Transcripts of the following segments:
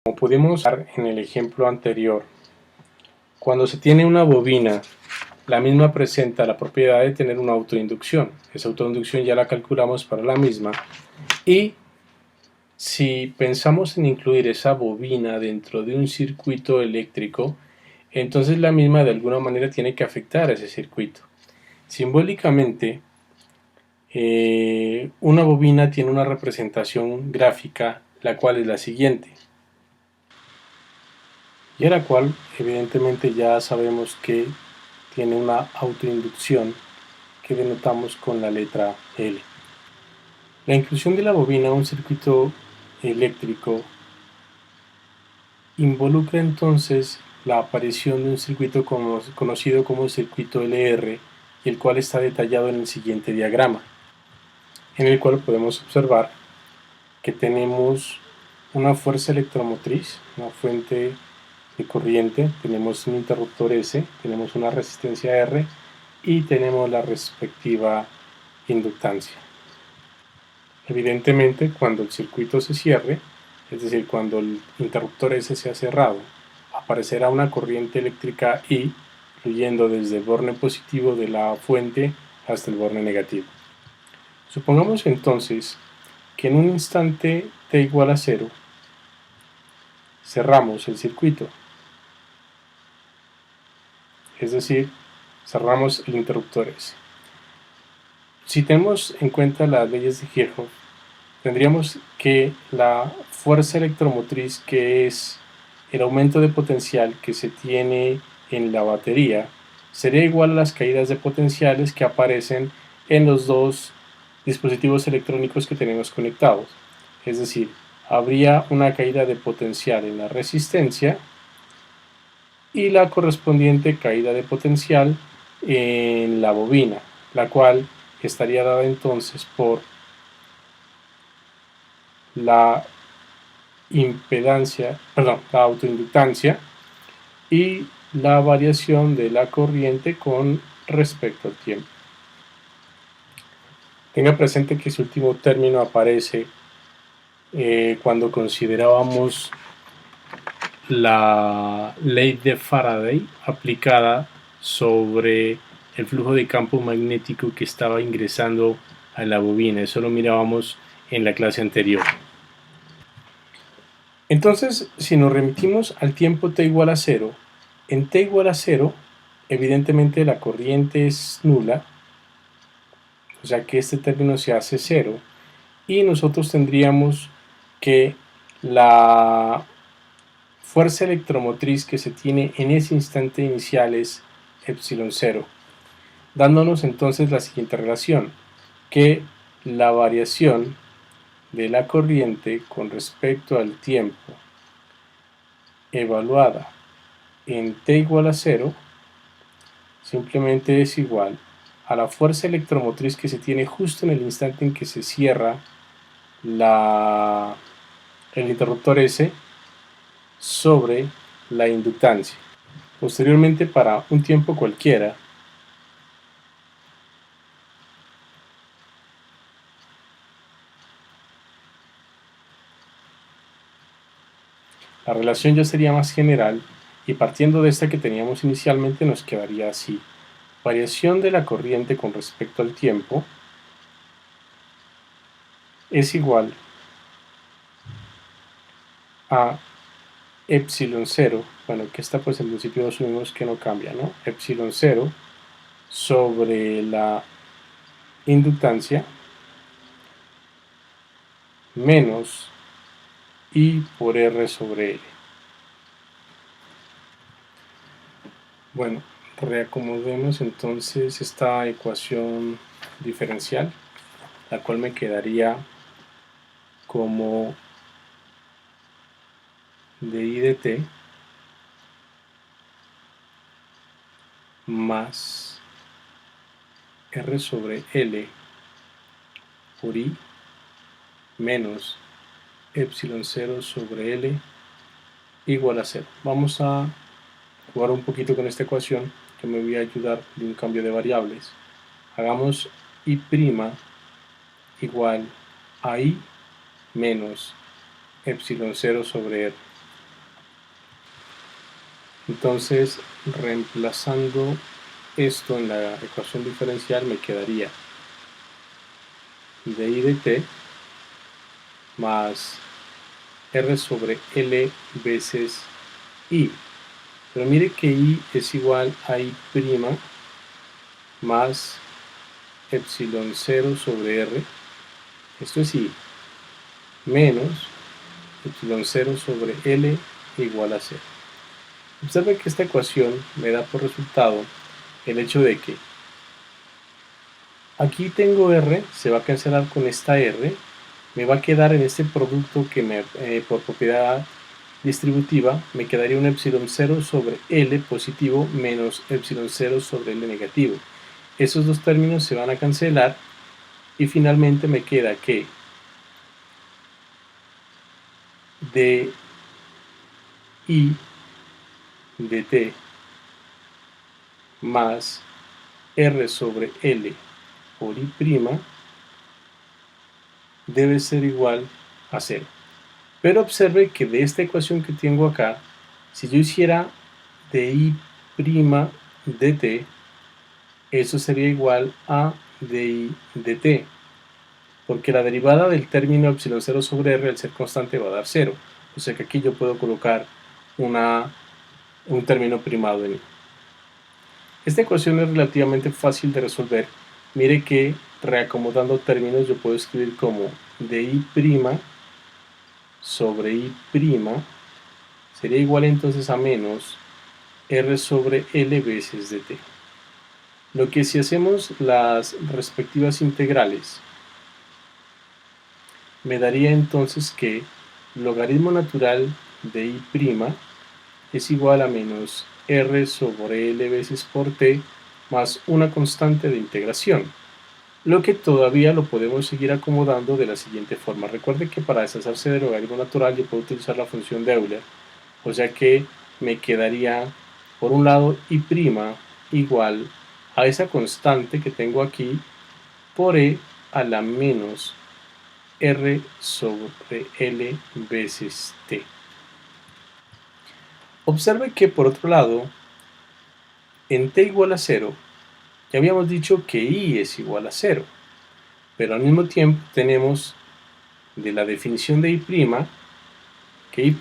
Como pudimos ver en el ejemplo anterior, cuando se tiene una bobina, la misma presenta la propiedad de tener una autoinducción. Esa autoinducción ya la calculamos para la misma. Y si pensamos en incluir esa bobina dentro de un circuito eléctrico, entonces la misma de alguna manera tiene que afectar a ese circuito. Simbólicamente, una bobina tiene una representación gráfica, la cual es la siguiente. Y a la cual evidentemente ya sabemos que tiene una autoinducción que denotamos con la letra L. La inclusión de la bobina en un circuito eléctrico involucra entonces la aparición de un circuito conocido como circuito LR, el cual está detallado en el siguiente diagrama, en el cual podemos observar que tenemos una fuerza electromotriz, una fuente de corriente, tenemos un interruptor S, tenemos una resistencia R y tenemos la respectiva inductancia. Evidentemente, cuando el circuito se cierre, es decir, cuando el interruptor S sea cerrado, aparecerá una corriente eléctrica I fluyendo desde el borne positivo de la fuente hasta el borne negativo. Supongamos entonces que en un instante t igual a 0 cerramos el circuito, es decir, cerramos el interruptor S. Si tenemos en cuenta las leyes de Kirchhoff, tendríamos que la fuerza electromotriz, que es el aumento de potencial que se tiene en la batería, sería igual a las caídas de potenciales que aparecen en los dos dispositivos electrónicos que tenemos conectados. Es decir, habría una caída de potencial en la resistencia y la correspondiente caída de potencial en la bobina, la cual estaría dada entonces por la la autoinductancia y la variación de la corriente con respecto al tiempo. Tenga presente que ese último término aparece cuando considerábamos la ley de Faraday aplicada sobre el flujo de campo magnético que estaba ingresando a la bobina. Eso lo mirábamos en la clase anterior. Entonces, si nos remitimos al tiempo t igual a 0, en t igual a 0, evidentemente la corriente es nula, o sea que este término se hace 0, y nosotros tendríamos que la fuerza electromotriz que se tiene en ese instante inicial es epsilon 0, dándonos entonces la siguiente relación, que la variación de la corriente con respecto al tiempo evaluada en t igual a 0 simplemente es igual a la fuerza electromotriz que se tiene justo en el instante en que se cierra el interruptor S sobre la inductancia. Posteriormente, para un tiempo cualquiera, la relación ya sería más general y partiendo de esta que teníamos inicialmente nos quedaría así: variación de la corriente con respecto al tiempo es igual a epsilon 0, bueno, que esta pues en principio asumimos que no cambia, ¿no? Epsilon 0 sobre la inductancia menos I por R sobre L. Bueno, reacomodemos entonces esta ecuación diferencial, la cual me quedaría como de I de t más R sobre L por I menos epsilon 0 sobre L igual a 0. Vamos a jugar un poquito con esta ecuación que me voy a ayudar de un cambio de variables. Hagamos I' igual a I menos epsilon 0 sobre R. Entonces, reemplazando esto en la ecuación diferencial, me quedaría de I de t más R sobre L veces I. Pero mire que I es igual a I' más epsilon 0 sobre R. Esto es I menos epsilon 0 sobre L igual a 0. Observe que esta ecuación me da por resultado el hecho de que aquí tengo R, se va a cancelar con esta R, me va a quedar en este producto que por propiedad distributiva me quedaría un epsilon 0 sobre L positivo menos epsilon 0 sobre L negativo. Esos dos términos se van a cancelar y finalmente me queda que de I de t más R sobre L por I' debe ser igual a 0. Pero observe que de esta ecuación que tengo acá, si yo hiciera de I' de t, eso sería igual a de I de t, porque la derivada del término epsilon 0 sobre r al ser constante va a dar 0. O sea que aquí yo puedo colocar un término primado en I. Esta ecuación es relativamente fácil de resolver. Mire que reacomodando términos yo puedo escribir como de I' sobre I' sería igual entonces a menos R sobre L veces de t. Lo que si hacemos las respectivas integrales, me daría entonces que logaritmo natural de I' es igual a menos R sobre L veces por t más una constante de integración, lo que todavía lo podemos seguir acomodando de la siguiente forma. Recuerde que para deshacerse del logaritmo natural yo puedo utilizar la función de Euler, o sea que me quedaría por un lado I' igual a esa constante que tengo aquí por E a la menos R sobre L veces t. Observe que por otro lado, en t igual a 0, ya habíamos dicho que I es igual a 0, pero al mismo tiempo tenemos de la definición de I', que I'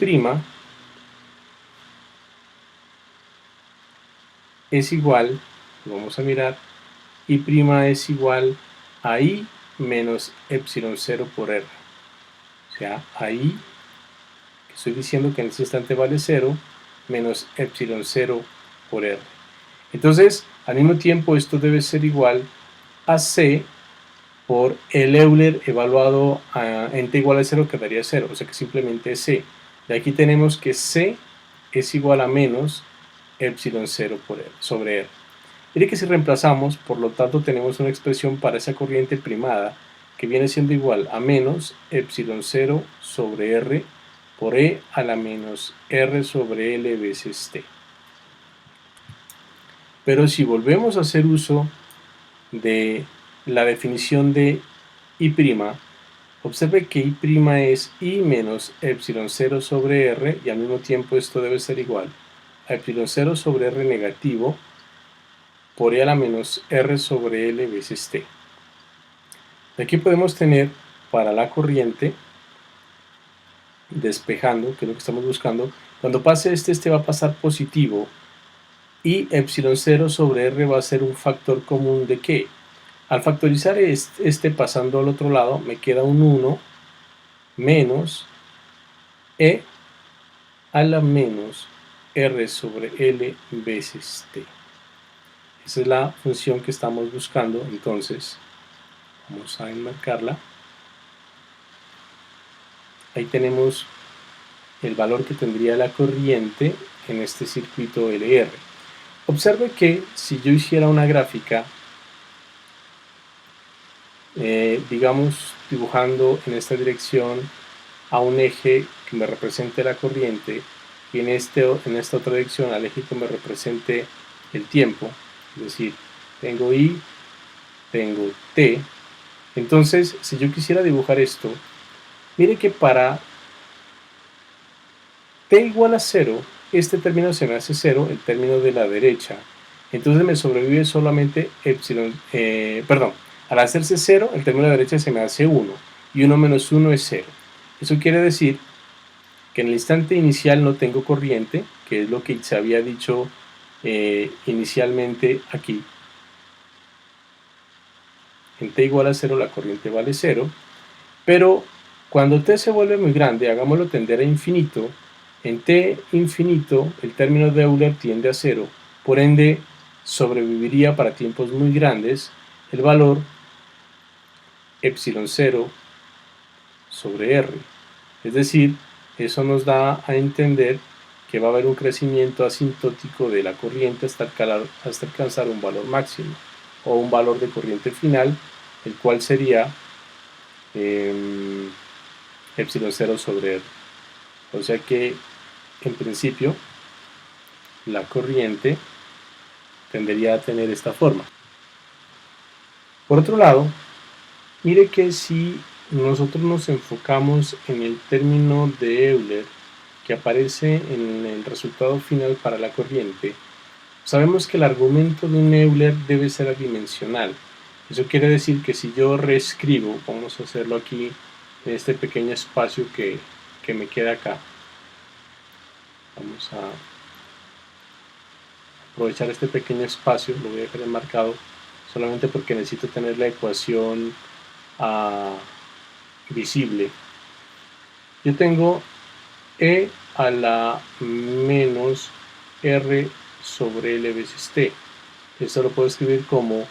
es igual, vamos a mirar, I' es igual a I menos epsilon 0 por R. O sea, a I, que estoy diciendo que en este instante vale 0, menos epsilon 0 por R. Entonces, al mismo tiempo, esto debe ser igual a C por el Euler evaluado en t igual a 0 quedaría 0, o sea que simplemente es C. Y aquí tenemos que C es igual a menos epsilon 0 sobre R. Mire que si reemplazamos, por lo tanto tenemos una expresión para esa corriente primada que viene siendo igual a menos epsilon 0 sobre R por E a la menos R sobre L veces T. Pero si volvemos a hacer uso de la definición de I', observe que I' es I menos epsilon 0 sobre R y al mismo tiempo esto debe ser igual a epsilon 0 sobre R negativo por E a la menos R sobre L veces T. De aquí podemos tener para la corriente, despejando, que es lo que estamos buscando, cuando pase este va a pasar positivo y epsilon 0 sobre R va a ser un factor común de ¿qué? Al factorizar este pasando al otro lado, me queda un 1 menos E a la menos R sobre L veces T. Esa es la función que estamos buscando, entonces vamos a enmarcarla. Ahí tenemos el valor que tendría la corriente en este circuito LR. Observe que si yo hiciera una gráfica, digamos dibujando en esta dirección a un eje que me represente la corriente y en esta otra dirección al eje que me represente el tiempo, es decir, tengo I, tengo T. Entonces, si yo quisiera dibujar esto, mire que para t igual a 0, este término se me hace 0, el término de la derecha. Entonces me sobrevive solamente epsilon, al hacerse 0, el término de la derecha se me hace 1, y 1 menos 1 es 0. Eso quiere decir que en el instante inicial no tengo corriente, que es lo que se había dicho inicialmente aquí. En t igual a 0 la corriente vale 0, pero cuando t se vuelve muy grande, hagámoslo tender a infinito, en t infinito el término de Euler tiende a 0, por ende sobreviviría para tiempos muy grandes el valor epsilon 0 sobre r. Es decir, eso nos da a entender que va a haber un crecimiento asintótico de la corriente hasta alcanzar un valor máximo o un valor de corriente final, el cual sería epsilon 0 sobre r. O sea que en principio la corriente tendería a tener esta forma. Por otro lado, mire que si nosotros nos enfocamos en el término de Euler que aparece en el resultado final para la corriente, sabemos que el argumento de un Euler debe ser adimensional. Eso quiere decir que si yo reescribo, vamos a hacerlo aquí en este pequeño espacio que me queda acá, vamos a aprovechar este pequeño espacio, lo voy a dejar enmarcado solamente porque necesito tener la ecuación visible. Yo tengo e a la menos r sobre l veces t. Esto lo puedo escribir como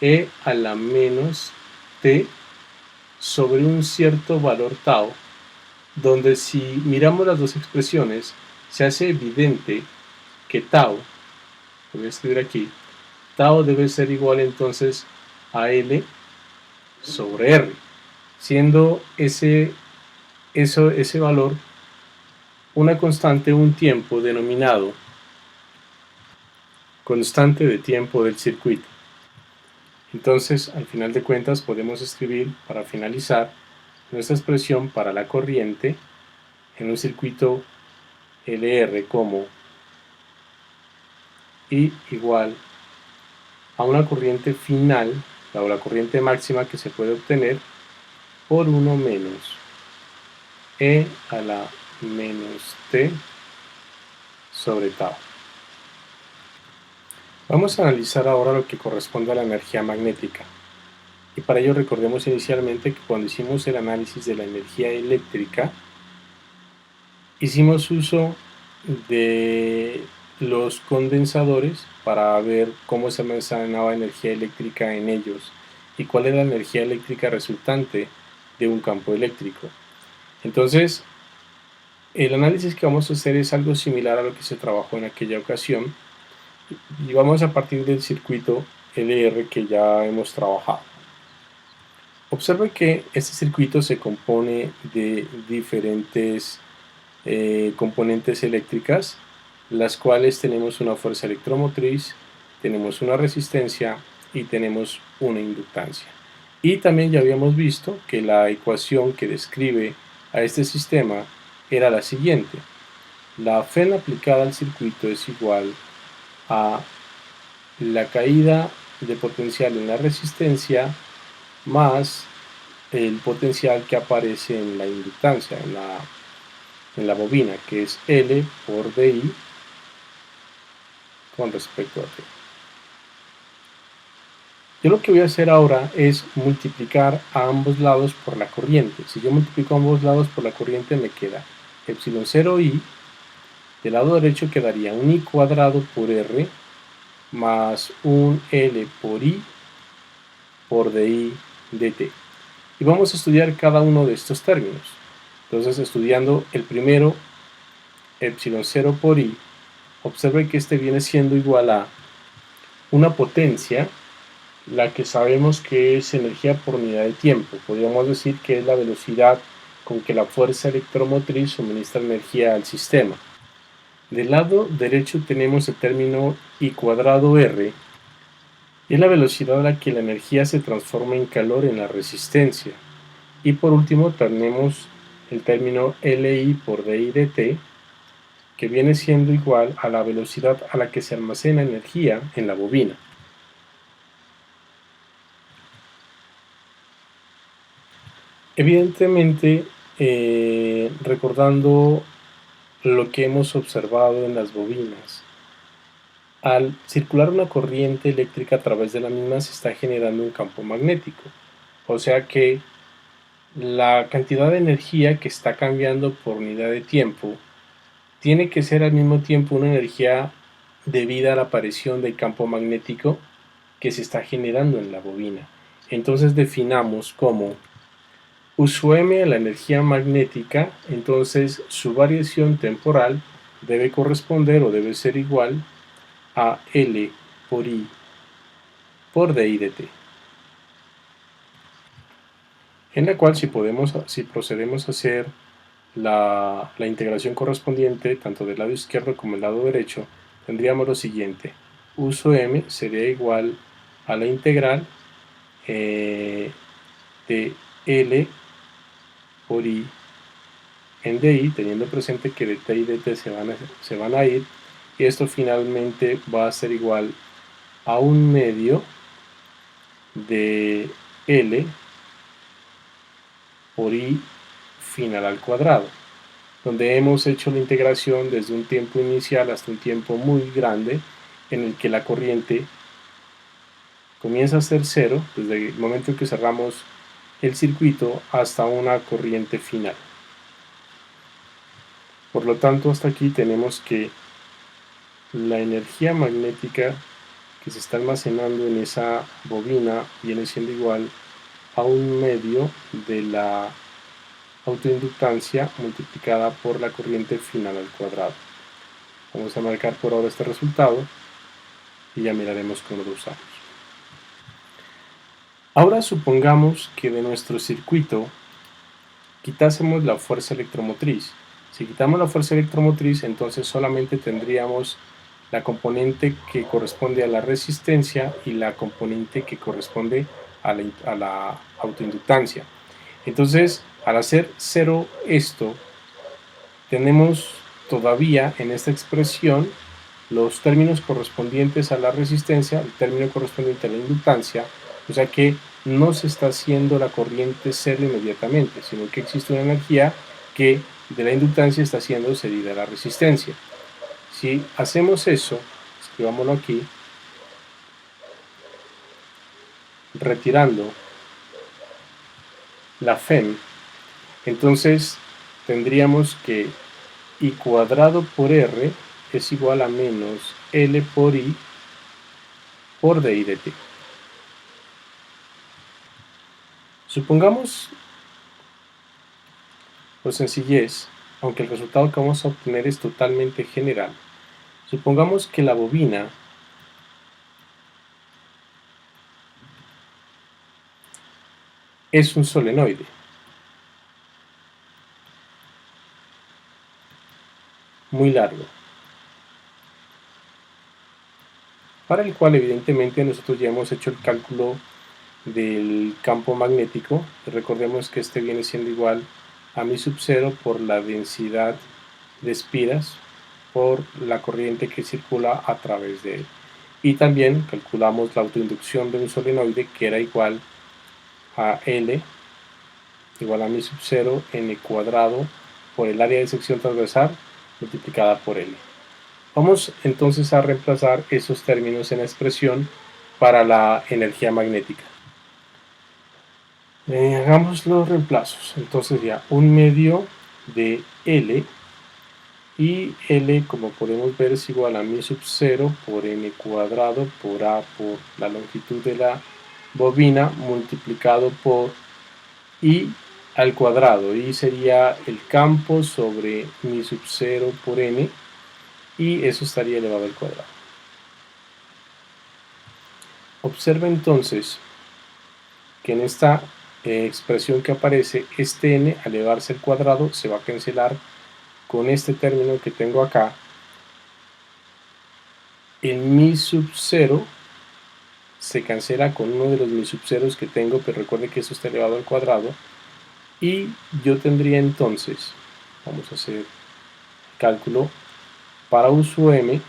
e a la menos t sobre un cierto valor tau, donde si miramos las dos expresiones se hace evidente que tau, lo voy a escribir aquí, tau debe ser igual entonces a L sobre R, siendo ese valor una constante, un tiempo denominado constante de tiempo del circuito. Entonces, al final de cuentas, podemos escribir, para finalizar, nuestra expresión para la corriente en un circuito LR como I igual a una corriente final, o la corriente máxima que se puede obtener, por 1 menos E a la menos T sobre tau. Vamos a analizar ahora lo que corresponde a la energía magnética. Y para ello recordemos inicialmente que cuando hicimos el análisis de la energía eléctrica, hicimos uso de los condensadores para ver cómo se almacenaba energía eléctrica en ellos y cuál era la energía eléctrica resultante de un campo eléctrico. Entonces, el análisis que vamos a hacer es algo similar a lo que se trabajó en aquella ocasión y vamos a partir del circuito LR que ya hemos trabajado. Observe que este circuito se compone de diferentes componentes eléctricas, las cuales tenemos una fuerza electromotriz, tenemos una resistencia y tenemos una inductancia. Y también ya habíamos visto que la ecuación que describe a este sistema era la siguiente: la Fe aplicada al circuito es igual a la caída de potencial en la resistencia más el potencial que aparece en la inductancia, en la bobina, que es L por DI con respecto a T. Yo lo que voy a hacer ahora es multiplicar a ambos lados por la corriente. Si yo multiplico a ambos lados por la corriente me queda epsilon 0i, del lado derecho quedaría un i cuadrado por r más un L por I por DI dt. Y vamos a estudiar cada uno de estos términos. Entonces, estudiando el primero, epsilon 0 por I, observe que este viene siendo igual a una potencia, la que sabemos que es energía por unidad de tiempo. Podríamos decir que es la velocidad con que la fuerza electromotriz suministra energía al sistema. Del lado derecho tenemos el término I cuadrado R, y es la velocidad a la que la energía se transforma en calor en la resistencia. Y por último tenemos el término Li por DI dt, que viene siendo igual a la velocidad a la que se almacena energía en la bobina. Evidentemente, recordando lo que hemos observado en las bobinas, al circular una corriente eléctrica a través de la misma se está generando un campo magnético, o sea que la cantidad de energía que está cambiando por unidad de tiempo tiene que ser al mismo tiempo una energía debida a la aparición del campo magnético que se está generando en la bobina. Entonces definamos como U sub m a la energía magnética, entonces su variación temporal debe corresponder o debe ser igual a L por I por dI dt. En la cual si procedemos a hacer la integración correspondiente tanto del lado izquierdo como del lado derecho, tendríamos lo siguiente: U sub m sería igual a la integral de L por I en dI, teniendo presente que dt y dt se van a ir, y esto finalmente va a ser igual a 1/2 de L por I final al cuadrado, donde hemos hecho la integración desde un tiempo inicial hasta un tiempo muy grande en el que la corriente comienza a ser cero desde el momento en que cerramos el circuito hasta una corriente final. Por lo tanto, hasta aquí tenemos que la energía magnética que se está almacenando en esa bobina viene siendo igual a 1/2 de la autoinductancia multiplicada por la corriente final al cuadrado. Vamos a marcar por ahora este resultado y ya miraremos cómo lo usamos. Ahora supongamos que de nuestro circuito quitásemos la fuerza electromotriz. Si quitamos la fuerza electromotriz, entonces solamente tendríamos la componente que corresponde a la resistencia y la componente que corresponde a la autoinductancia. Entonces, al hacer cero esto, tenemos todavía en esta expresión los términos correspondientes a la resistencia, el término correspondiente a la inductancia, o sea que no se está haciendo la corriente cero inmediatamente, sino que existe una energía que de la inductancia está siendo cedida a la resistencia. Si hacemos eso, escribámoslo aquí, retirando la FEM, entonces tendríamos que I cuadrado por R es igual a menos L por I por dI dt. Supongamos, por sencillez, aunque el resultado que vamos a obtener es totalmente general, supongamos que la bobina es un solenoide. Muy largo, para el cual evidentemente nosotros ya hemos hecho el cálculo del campo magnético. Recordemos que este viene siendo igual a mi sub 0 por la densidad de espiras por la corriente que circula a través de él. Y también calculamos la autoinducción de un solenoide, que era igual a L igual a mi sub 0 n cuadrado por el área de sección transversal multiplicada por L. Vamos entonces a reemplazar esos términos en la expresión para la energía magnética. Hagamos los reemplazos. Entonces ya 1/2 de L, y L, como podemos ver, es igual a mi sub 0 por n cuadrado por A por la longitud de la bobina multiplicado por I al cuadrado. I sería el campo sobre mi sub 0 por n, y eso estaría elevado al cuadrado. Observa entonces que en esta expresión que aparece, este n al elevarse al cuadrado se va a cancelar con este término que tengo acá. El mi sub 0 se cancela con uno de los mi sub ceros que tengo, pero recuerde que esto está elevado al cuadrado, y yo tendría entonces, vamos a hacer cálculo, para U sub m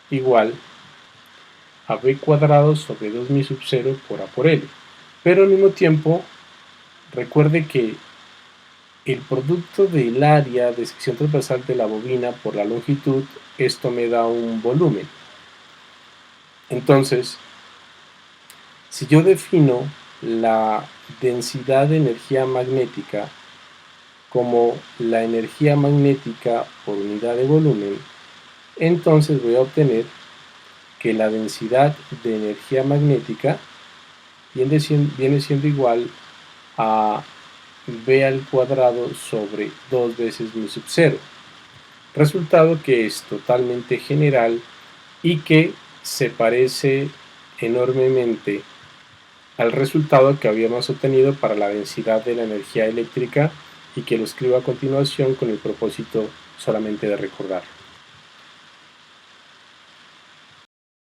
igual a b cuadrado sobre 2 sub 0 por a por l. Pero al mismo tiempo, recuerde que el producto del área de sección transversal de la bobina por la longitud, esto me da un volumen. Entonces, si yo defino la densidad de energía magnética como la energía magnética por unidad de volumen, entonces voy a obtener que la densidad de energía magnética viene siendo igual a b al cuadrado sobre 2 veces mu sub 0. Resultado que es totalmente general y que se parece enormemente al resultado que habíamos obtenido para la densidad de la energía eléctrica y que lo escribo a continuación con el propósito solamente de recordar.